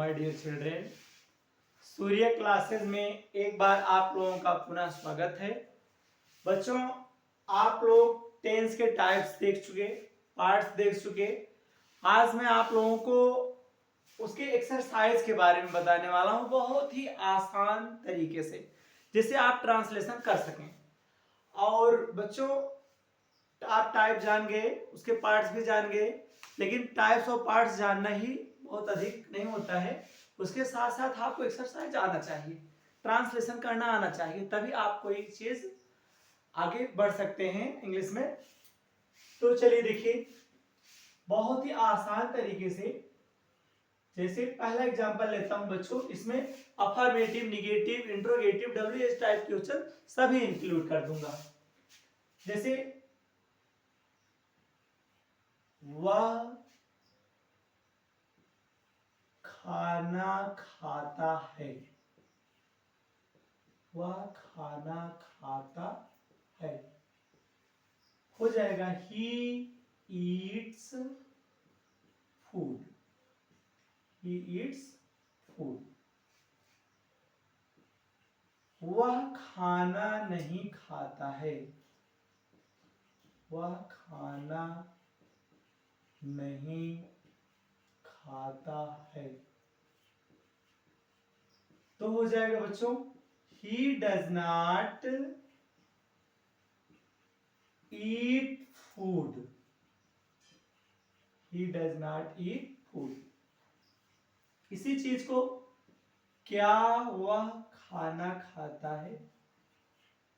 My dear children, Surya classes में एक बार आप लोगों का पुनः स्वागत है। बच्चों, आप लोग टेंस के टाइप्स देख चुके, पार्ट्स देख चुके। आज मैं आप लोगों को उसके एक्सरसाइज के बारे में बताने वाला हूं, बहुत ही आसान तरीके से, जिससे आप ट्रांसलेशन कर सकें। और बच्चों, आप टाइप जान गए, उसके पार्ट्स भी जान गए, लेकिन टाइप्स और पार्ट्स जानना ही बहुत अधिक नहीं होता है। उसके साथ साथ आपको एक्सरसाइज आना चाहिए, ट्रांसलेशन करना आना चाहिए, तभी आप कोई चीज आगे बढ़ सकते हैं इंग्लिश में। तो चलिए देखिए, बहुत ही आसान तरीके से, जैसे पहला एग्जांपल लेता हूं बच्चों। इसमें affirmative, negative, interrogative, WH type question सभी इंक्लूड कर दूंगा। जैसे वह खाना खाता है, वह खाना खाता है, हो जाएगा he eats food, he eats food. वह खाना नहीं खाता है, वह खाना नहीं खाता है, तो हो जाएगा बच्चों he does not eat food, he does not eat food। इसी चीज को क्या वह खाना खाता है,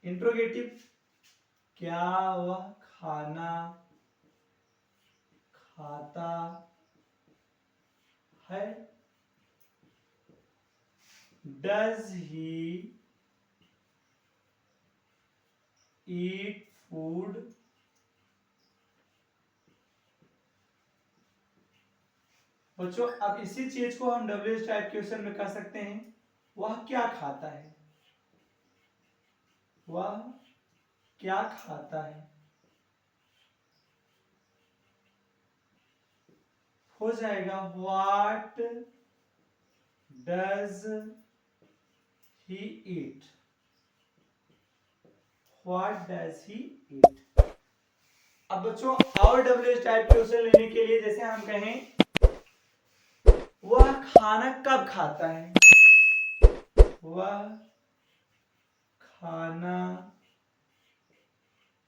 इंट्रोगेटिव, क्या वह खाना खाता है, does he eat food, बच्चों अब इसी चीज को हम WH टाइप क्वेश्चन में कर सकते हैं। वह क्या खाता है, वह क्या खाता है, हो जाएगा what does he eat, what does he eat. अब बच्चों और WH टाइप क्वेश्चन लेने के लिए, जैसे हम कहें वह खाना कब खाता है, वह खाना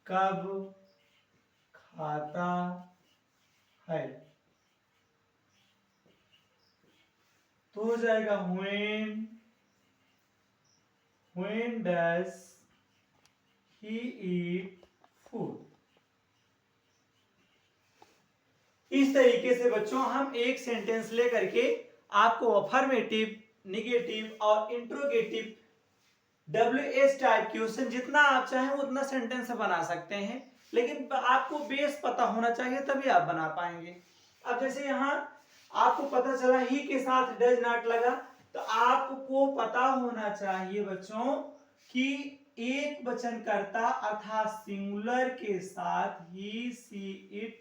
कब खाता है, तो हो जाएगा when does he eat food। इस तरीके से बच्चों हम एक सेंटेंस लेकर के आपको अफर्मेटिव, निगेटिव और इंट्रोगेटिव WH टाइप क्वेश्चन जितना आप चाहें उतना सेंटेंस बना सकते हैं, लेकिन आपको बेस पता होना चाहिए, तभी आप बना पाएंगे। अब जैसे यहाँ आपको पता चला ही के साथ डज नॉट लगा, तो आपको पता होना चाहिए बच्चों कि एक वचन कर्ता अर्थात सिंगुलर के साथ ही, सी, इट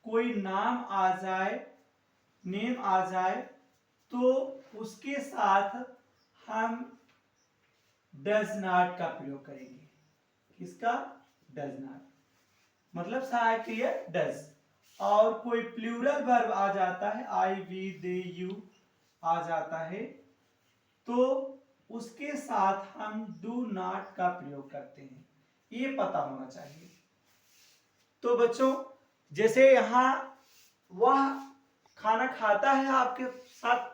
कोई नाम आ जाए, नेम आ जाए, तो उसके साथ हम डज नॉट का प्रयोग करेंगे। किसका? डज नॉट, मतलब सहायक क्रिया डज। और कोई प्लूरल वर्ब आ जाता है, आई, वी, दे, यू आ जाता है, तो उसके साथ हम डू नॉट का प्रयोग करते हैं। ये पता होना चाहिए। तो बच्चों, जैसे यहां वह खाना खाता है आपके साथ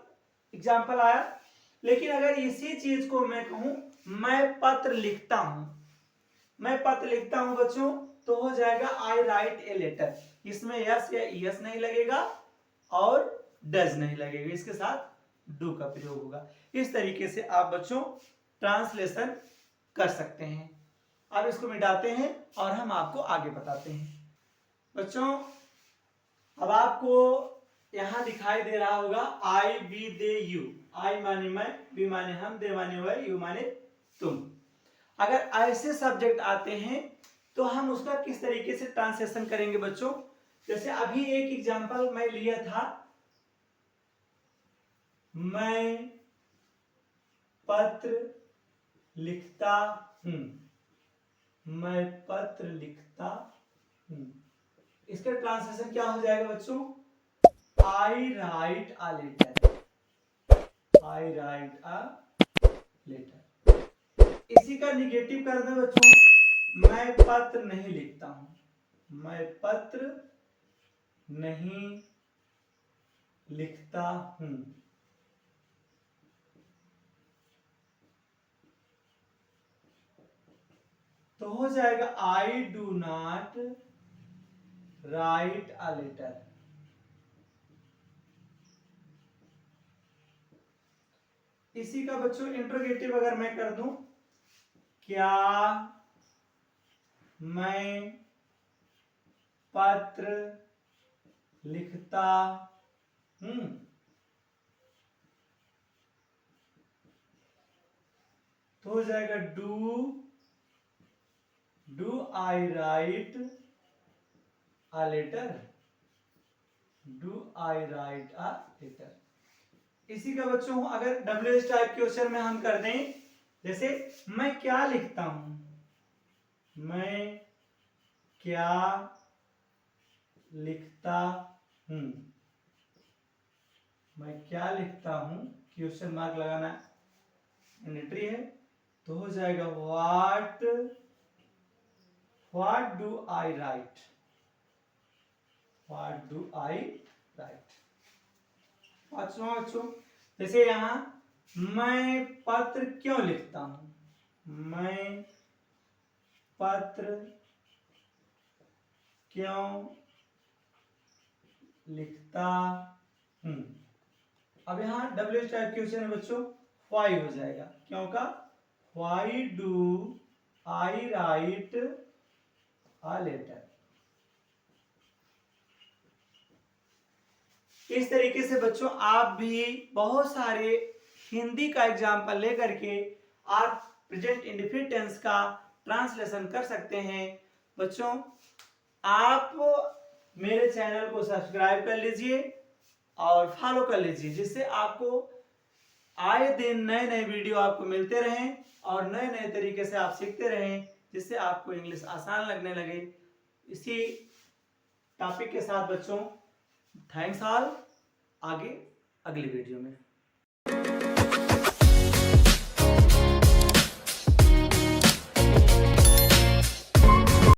एग्जाम्पल आया, लेकिन अगर इसी चीज को मैं कहूं मैं पत्र लिखता हूं, मैं पत्र लिखता हूं बच्चों, तो हो जाएगा आई राइट ए लेटर। इसमें यस या यस नहीं लगेगा और डज नहीं लगेगा, इसके साथ डू का प्रयोग होगा। इस तरीके से आप बच्चों ट्रांसलेशन कर सकते हैं। अब इसको मिटाते हैं और हम आपको आगे बताते हैं। बच्चों अब आपको यहां दिखाई दे रहा होगा आई, वी, दे, यू। आई माने मैं, बी माने हम, दे माने वह, यू माने तुम। अगर ऐसे सब्जेक्ट आते हैं तो हम उसका किस तरीके से ट्रांसलेशन करेंगे बच्चों? जैसे अभी एक एग्जांपल मैं लिया था, मैं पत्र लिखता हूं। मैं पत्र लिखता हूं। इसका ट्रांसलेशन क्या हो जाएगा बच्चों? I write a letter. I write a letter. इसी का निगेटिव कर दें बच्चों, मैं पत्र नहीं लिखता हूं। मैं पत्र नहीं लिखता हूं। तो हो जाएगा I do not write a letter. इसी का बच्चों इंट्रोगेटिव अगर मैं कर दूं, क्या मैं पत्र लिखता हूं? तो हो जाएगा do I write a letter. Do I write a letter. इसी का बच्चों अगर WH टाइप क्वेश्चन में हम कर दें, जैसे मैं क्या लिखता हूं? मैं क्या लिखता हूं? मैं क्या लिखता हूं, क्वेश्चन मार्क लगाना मैंडेटरी है। तो हो जाएगा what do I right. What do I right. बच्चों जैसे यहां मैं पत्र क्यों लिखता हूं? मैं पत्र क्यों लिखता हूं? अब यहां WH टाइप क्वेश्चन है बच्चों, व्हाई हो जाएगा। क्यों का? Why do I write a letter. इस तरीके से बच्चों आप भी बहुत सारे हिंदी का एग्जाम्पल लेकर के आप प्रेजेंट इंडेफिनिट टेंस का ट्रांसलेशन कर सकते हैं। बच्चों आप मेरे चैनल को सब्सक्राइब कर लीजिए और फॉलो कर लीजिए, जिससे आपको आए दिन नए नए वीडियो आपको मिलते रहें और नए नए तरीके से आप सीखते रहें, जिससे आपको इंग्लिश आसान लगने लगे। इसी टॉपिक के साथ बच्चों थैंक्स ऑल। आगे अगली वीडियो में